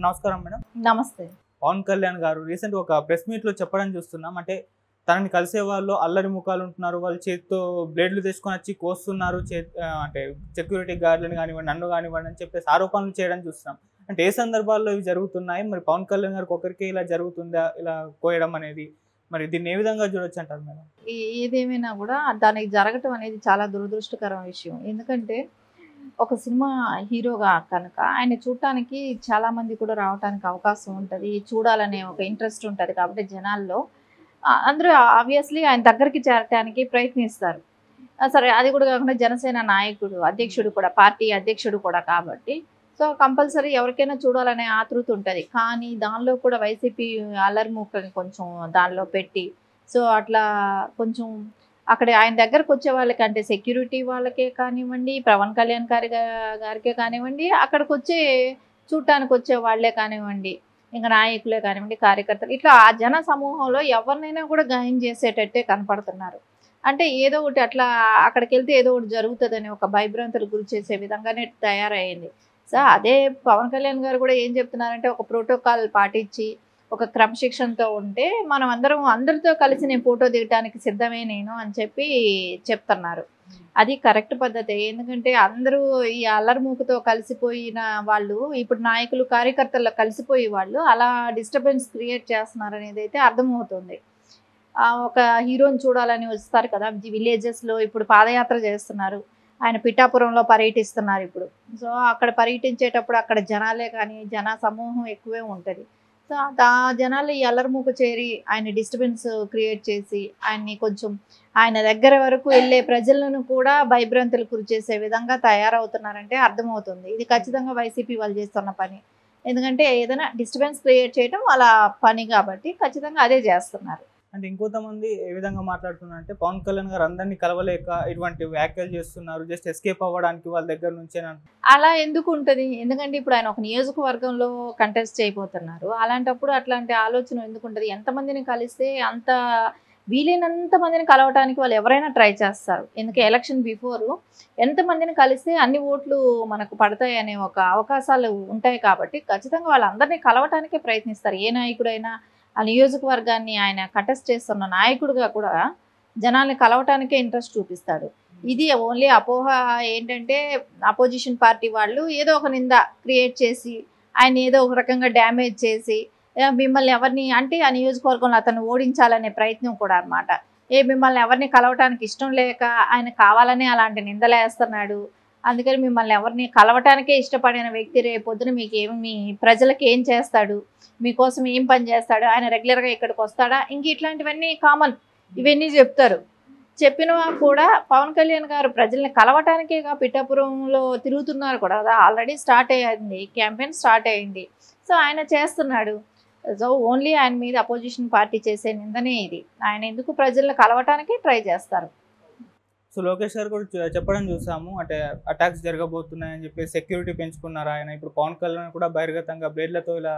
నమస్కారం మేడం. నమస్తే. పవన్ కళ్యాణ్ గారు రీసెంట్‌గా ఒక ప్రెస్ మీట్‌లో చెప్పడం చూస్తున్నాం. అంటే తనని కలిసే వాళ్ళు అల్లరి ముఖాలు ఉంటున్నారు. వాళ్ళు చేత్తో బ్లేడ్‌లు తెచ్చుకొనొచ్చి కోస్తున్నారు. అంటే సెక్యూరిటీ గార్డ్‌లని గానివ్వండి, నన్ను గానివ్వండి అని చెప్పేసి ఆరోపణలు చేయడం చూస్తున్నాం. అంటే ఏ సందర్భాల్లో ఇవి జరుగుతున్నాయి? మరి పవన్ కళ్యాణ్ గారికి ఒక్కరికే ఇలా జరుగుతుందా? ఇలా కోయడం అనేది? మరి దీన్ని ఏ విధంగా చూడొచ్చంటారు మేడం? ఏదేమైనా కూడా దానికి జరగటం అనేది చాలా దురదృష్టకరం విషయం. ఎందుకంటే ఒక సినిమా హీరోగా కనుక ఆయన చూడటానికి చాలామంది కూడా రావటానికి అవకాశం ఉంటది. చూడాలనే ఒక ఇంట్రెస్ట్ ఉంటది కాబట్టి జనాల్లో అందరూ ఆబ్వియస్లీ ఆయన దగ్గరికి చేరటానికి ప్రయత్నిస్తారు. సరే అది కూడా కాకుండా జనసేన నాయకుడు, అధ్యక్షుడు కూడా, పార్టీ అధ్యక్షుడు కూడా కాబట్టి సో కంపల్సరీ ఎవరికైనా చూడాలనే ఆతృత ఉంటది. కానీ దానిలో కూడా వైసీపీ అల్లరి మూకని కొంచెం దానిలో పెట్టి సో అట్లా కొంచెం అక్కడ ఆయన దగ్గరకు వచ్చే వాళ్ళకి అంటే సెక్యూరిటీ వాళ్ళకే కానివ్వండి, పవన్ కళ్యాణ్ గారికే కానివ్వండి, అక్కడికి వచ్చే చూడటానికి వచ్చే వాళ్ళే కానివ్వండి, ఇంకా నాయకులే కానివ్వండి, కార్యకర్తలు ఇట్లా ఆ జన సమూహంలో ఎవరినైనా కూడా గాయం చేసేటట్టే కనపడుతున్నారు. అంటే ఏదో ఒకటి అట్లా అక్కడికి వెళ్తే ఏదో ఒకటి జరుగుతుందని ఒక భయభ్రాంతులకు గురి చేసే విధంగానే తయారయ్యింది. సో అదే పవన్ కళ్యాణ్ గారు కూడా ఏం చెప్తున్నారంటే ఒక ప్రోటోకాల్ పాటించి ఒక క్రమశిక్షణతో ఉంటే మనం అందరితో కలిసి నేను ఫోటో దిగడానికి సిద్ధమే నేను అని చెప్పి చెప్తున్నారు. అది కరెక్ట్ పద్ధతే. ఎందుకంటే అందరూ ఈ అల్లరి మూకతో కలిసిపోయిన వాళ్ళు ఇప్పుడు నాయకులు కార్యకర్తల్లో కలిసిపోయి వాళ్ళు అలా డిస్టర్బెన్స్ క్రియేట్ చేస్తున్నారు అనేది అయితే అర్థమవుతుంది. ఒక హీరోని చూడాలని వస్తారు కదా విలేజెస్లో ఇప్పుడు పాదయాత్ర చేస్తున్నారు. ఆయన పిఠాపురంలో పర్యటిస్తున్నారు ఇప్పుడు. సో అక్కడ పర్యటించేటప్పుడు అక్కడ జనాలే కానీ జన సమూహం ఎక్కువే ఉంటుంది. సో ఆ జనాలు ఈ అల్లరిమూక చేరి ఆయన డిస్టర్బెన్స్ క్రియేట్ చేసి ఆయన్ని కొంచెం ఆయన దగ్గర వరకు వెళ్ళే ప్రజలను కూడా భయభ్రాంతులు గురి చేసే విధంగా తయారవుతున్నారంటే అర్థమవుతుంది. ఇది ఖచ్చితంగా వైసీపీ వాళ్ళు చేస్తున్న పని. ఎందుకంటే ఏదైనా డిస్టర్బెన్స్ క్రియేట్ చేయడం వాళ్ళ పని కాబట్టి ఖచ్చితంగా అదే చేస్తున్నారు. అంటే ఇంకొంతమంది ఏ విధంగా మాట్లాడుతున్నారంటే పవన్ కళ్యాణ్ గారు అందరినీ కలవలేక ఇటువంటి వ్యాఖ్యలు చేస్తున్నారు. జస్ట్ ఎస్కేప్ అవ్వడానికి వాళ్ళ దగ్గర నుంచే. అలా ఎందుకు ఉంటుంది? ఎందుకంటే ఇప్పుడు ఆయన ఒక నియోజకవర్గంలో కంటెస్ట్ చేయబోతున్నారు. అలాంటప్పుడు అట్లాంటి ఆలోచన ఎందుకు ఉంటుంది? ఎంతమందిని కలిస్తే అంత వీలైనంత మందిని కలవటానికి వాళ్ళు ఎవరైనా ట్రై చేస్తారు. ఎందుకంటే ఎలక్షన్ బిఫోరు ఎంతమందిని కలిస్తే అన్ని ఓట్లు మనకు పడతాయి అనే ఒక అవకాశాలు ఉంటాయి కాబట్టి ఖచ్చితంగా వాళ్ళందరినీ కలవటానికే ప్రయత్నిస్తారు. ఏ నాయకుడైనా ఆ నియోజకవర్గాన్ని ఆయన కంటెస్ట్ చేస్తున్న నాయకుడిగా కూడా జనాల్ని కలవటానికే ఇంట్రెస్ట్ చూపిస్తాడు. ఇది ఓన్లీ అపోహ ఏంటంటే అపోజిషన్ పార్టీ వాళ్ళు ఏదో ఒక నింద క్రియేట్ చేసి ఆయన ఏదో ఒక రకంగా డ్యామేజ్ చేసి మిమ్మల్ని ఎవరిని అంటే ఆ నియోజకవర్గంలో అతను ఓడించాలనే ప్రయత్నం కూడా అనమాట. మిమ్మల్ని ఎవరిని కలవటానికి ఇష్టం లేక ఆయన కావాలనే అలాంటి నిందలు వేస్తున్నాడు. అందుకని మిమ్మల్ని ఎవరిని కలవటానికే ఇష్టపడిన వ్యక్తి రేపొద్దున మీకు మీ ప్రజలకు ఏం చేస్తాడు, మీకోసం ఏం పని చేస్తాడు, ఆయన రెగ్యులర్గా ఇక్కడికి వస్తాడా, ఇంక ఇట్లాంటివన్నీ కామన్ ఇవన్నీ చెప్తారు. చెప్పినా కూడా పవన్ కళ్యాణ్ గారు ప్రజల్ని కలవటానికేగా పిఠాపురంలో తిరుగుతున్నారు కూడా కదా. ఆల్రెడీ స్టార్ట్ అయ్యింది, క్యాంపెయిన్ స్టార్ట్ అయ్యింది. సో ఆయన చేస్తున్నాడు. సో ఓన్లీ ఆయన మీద అపోజిషన్ పార్టీ చేసే నిందనే ఇది. ఆయన ఎందుకు ప్రజల్ని కలవటానికే ట్రై చేస్తారు. సో లోకేష్ గారు కూడా చెప్పడం చూసాము. అంటే అటాక్స్ జరగబోతున్నాయని చెప్పి సెక్యూరిటీ పెంచుకున్నారు ఆయన. ఇప్పుడు పవన్ కళ్యాణ్ కూడా బహిర్గతంగా బ్లేడ్లతో ఇలా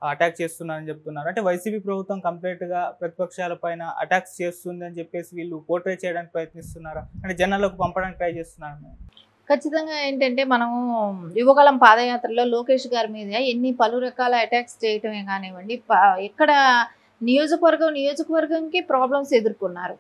అటాక్ చేస్తున్నారని చెప్తున్నారు. అంటే వైసీపీ ప్రభుత్వం కంప్లీట్గా ప్రతిపక్షాల పైన అటాక్స్ చేస్తుంది అని చెప్పేసి వీళ్ళు పోర్ట్రే చేయడానికి ప్రయత్నిస్తున్నారా? అంటే జనాలకు పంపడానికి ట్రై చేస్తున్నారు. ఖచ్చితంగా ఏంటంటే మనము యువగళం పాదయాత్రలో లోకేష్ గారి మీద ఎన్ని పలు రకాల అటాక్స్ చేయటమే కానివ్వండి, ఎక్కడ నియోజకవర్గంకి ప్రాబ్లమ్స్ ఎదుర్కొన్నారు.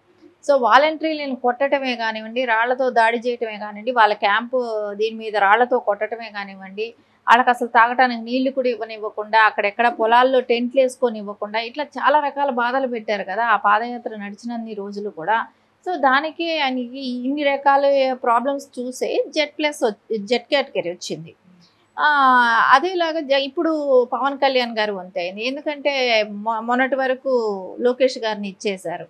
సో వాలంటీర్లను కొట్టడమే కానివ్వండి, రాళ్లతో దాడి చేయటమే కానివ్వండి, వాళ్ళ క్యాంపు దీని మీద రాళ్లతో కొట్టడమే కానివ్వండి, వాళ్ళకి అసలు తాగటానికి నీళ్లు కూడా ఇవ్వనివ్వకుండా, అక్కడెక్కడ పొలాల్లో టెంట్లు వేసుకొని ఇవ్వకుండా, ఇట్లా చాలా రకాల బాధలు పెట్టారు కదా ఆ పాదయాత్ర నడిచినన్ని రోజులు కూడా. సో దానికి ఆయనకి ఇన్ని రకాల ప్రాబ్లమ్స్ చూసే జెడ్ కేటగిరీ వచ్చింది. అదేలాగా ఇప్పుడు పవన్ కళ్యాణ్ గారు వంతైంది. ఎందుకంటే మొన్నటి వరకు లోకేష్ గారిని ఇచ్చేశారు.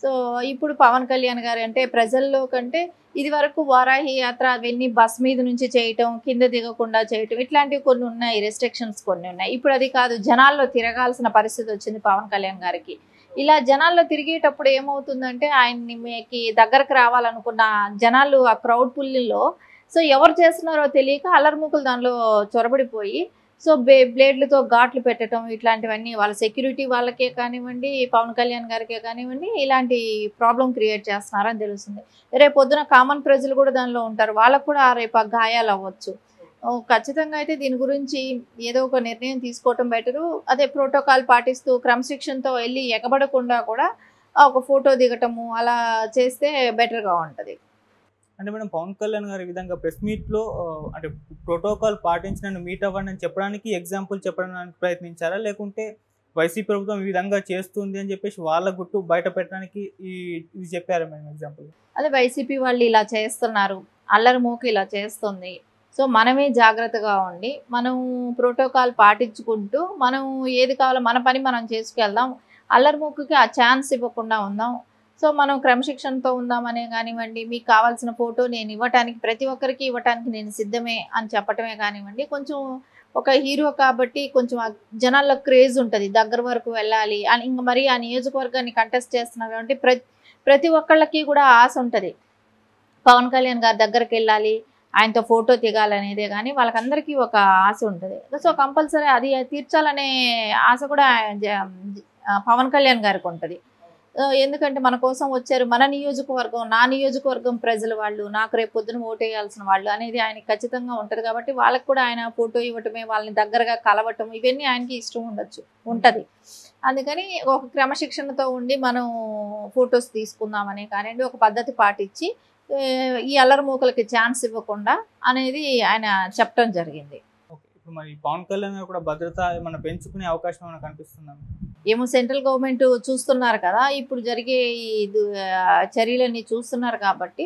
సో ఇప్పుడు పవన్ కళ్యాణ్ గారు అంటే ప్రజల్లో కంటే ఇది వరకు వారాహి యాత్ర అవన్నీ బస్ మీద నుంచి చేయటం, కింద దిగకుండా చేయటం, ఇట్లాంటివి కొన్ని ఉన్నాయి, రెస్ట్రిక్షన్స్ కొన్ని ఉన్నాయి. ఇప్పుడు అది కాదు, జనాల్లో తిరగాల్సిన పరిస్థితి వచ్చింది పవన్ కళ్యాణ్ గారికి. ఇలా జనాల్లో తిరిగేటప్పుడు ఏమవుతుందంటే ఆయన్ని మీకు దగ్గరకు రావాలనుకున్న జనాలు ఆ క్రౌడ్ పుల్లిలో సో ఎవరు చేస్తున్నారో తెలియక అల్లరిమూకలు దానిలో చొరబడిపోయి సో బ్లేడ్లతో ఘాట్లు పెట్టడం ఇట్లాంటివన్నీ వాళ్ళ సెక్యూరిటీ వాళ్ళకే కానివ్వండి, పవన్ కళ్యాణ్ గారికే కానివ్వండి, ఇలాంటి ప్రాబ్లం క్రియేట్ చేస్తున్నారని తెలుస్తుంది. రేపు పొద్దున కామన్ ప్రజలు కూడా దానిలో ఉంటారు, వాళ్ళకు కూడా రేపు గాయాలు అవ్వచ్చు. ఖచ్చితంగా అయితే దీని గురించి ఏదో ఒక నిర్ణయం తీసుకోవటం బెటరు. అదే ప్రోటోకాల్ పాటిస్తూ క్రమశిక్షణతో వెళ్ళి ఎగబడకుండా కూడా ఒక ఫోటో దిగటము అలా చేస్తే బెటర్‌గా ఉంటది. అంటే మేడం పవన్ కళ్యాణ్ గారు ఈ విధంగా ప్రెస్ మీట్‌లో అంటే ప్రోటోకాల్ పాటించి నన్ను మీట్ అవ్వండి అని చెప్పడానికి ఎగ్జాంపుల్ చెప్పడానికి ప్రయత్నించారా? లేకుంటే వైసీపీ ప్రభుత్వం ఈ విధంగా చేస్తుంది అని చెప్పేసి వాళ్ళ గుట్టు బయట పెట్టడానికి ఇది చెప్పారా మేడం ఎగ్జాంపుల్? అదే వైసీపీ వాళ్ళు ఇలా చేస్తున్నారు. అల్లరి మూక ఇలా చేస్తుంది. సో, మనమే జాగ్రత్తగా ఉండి, మనం ప్రోటోకాల్ పాటించుకుంటూ, మనం ఏది కావాలో మన పని మనం చేసుకెళ్దాం. అల్లరి మూకకి ఆ ఛాన్స్ ఇవ్వకుండా ఉందాం. సో, మనం క్రమశిక్షణతో ఉందామనే కానివ్వండి, మీకు కావాల్సిన ఫోటో నేను ఇవ్వటానికి ప్రతి ఒక్కరికి ఇవ్వటానికి నేను సిద్ధమే అని చెప్పటమే కానివ్వండి, కొంచెం ఒక హీరో కాబట్టి కొంచెం జనాల్లో క్రేజ్ ఉంటది. దగ్గర వరకు వెళ్ళాలి అని ఇంక మరి ఆ నియోజకవర్గాన్ని కంటెస్ట్ చేస్తున్నారు కాబట్టి ప్రతి ఒక్కళ్ళకి కూడా ఆశ ఉంటది. పవన్ కళ్యాణ్ గారి దగ్గరికెళ్ళాలి, ఆయనతో ఫోటో దిగాలనేదే గానీ వాళ్ళకందరికీ ఒక ఆశ ఉంటది. సో, కంపల్సరీ అది తీర్చాలనే ఆశ కూడా పవన్ కళ్యాణ్ గారికుంటది. ఎందుకంటే మన కోసం వచ్చారు. మన నియోజకవర్గం, నా నియోజకవర్గం ప్రజలు వాళ్ళు, నాకు రేపు పొద్దున ఓటేయాల్సిన వాళ్ళు అనేది ఆయనకి ఖచ్చితంగా ఉంటది కాబట్టి, వాళ్ళకి కూడా ఆయన ఫోటో ఇవ్వటమే, వాళ్ళని దగ్గరగా కలవటం ఇవన్నీ ఆయనకి ఇష్టం ఉంటది. అందుకని ఒక క్రమశిక్షణతో ఉండి మనం ఫోటోస్ తీసుకుందామనే కానివ్వండి, ఒక పద్ధతి పాటించి ఈ అల్లరి మూకలకి ఛాన్స్ ఇవ్వకుండా అనేది ఆయన చెప్పడం జరిగింది. ఓకే. ఇప్పుడు మరి పవన్ కళ్యాణ్ గారు కూడా భద్రత ఏమన్నా పెంచుకునే అవకాశం ఏమైనా కనిపిస్తుందా? ఏమో సెంట్రల్ గవర్నమెంట్ చూస్తున్నారు కదా, ఇప్పుడు జరిగే ఈ చర్యలన్నీ చూస్తున్నారు కాబట్టి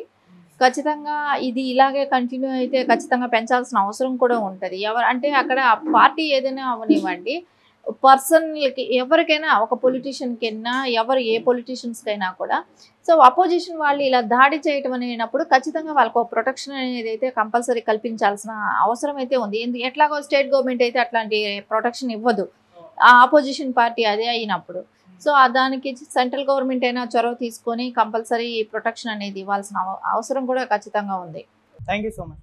ఖచ్చితంగా ఇది ఇలాగే కంటిన్యూ అయితే ఖచ్చితంగా పెంచాల్సిన అవసరం కూడా ఉంటుంది. అంటే అక్కడ పార్టీ ఏదైనా అవనివ్వండి, పర్సనల్కి ఎవరికైనా ఒక పొలిటీషియన్కైనా ఏ పొలిటీషియన్స్కైనా కూడా సో అపోజిషన్ వాళ్ళు ఇలా దాడి చేయటం అనేటప్పుడు ఖచ్చితంగా వాళ్ళకు ప్రొటెక్షన్ అనేది అయితే కంపల్సరీ కల్పించాల్సిన అవసరం అయితే ఉంది. ఎట్లాగో స్టేట్ గవర్నమెంట్ అయితే అట్లాంటి ప్రొటెక్షన్ ఇవ్వదు ఆ ఆపోజిషన్ పార్టీ అదే అయినప్పుడు. సో దానికి సెంట్రల్ గవర్నమెంట్ అయినా చొరవ తీసుకొని కంపల్సరీ ప్రొటెక్షన్ అనేది ఇవ్వాల్సిన అవసరం కూడా ఖచ్చితంగా ఉంది. Thank you so much.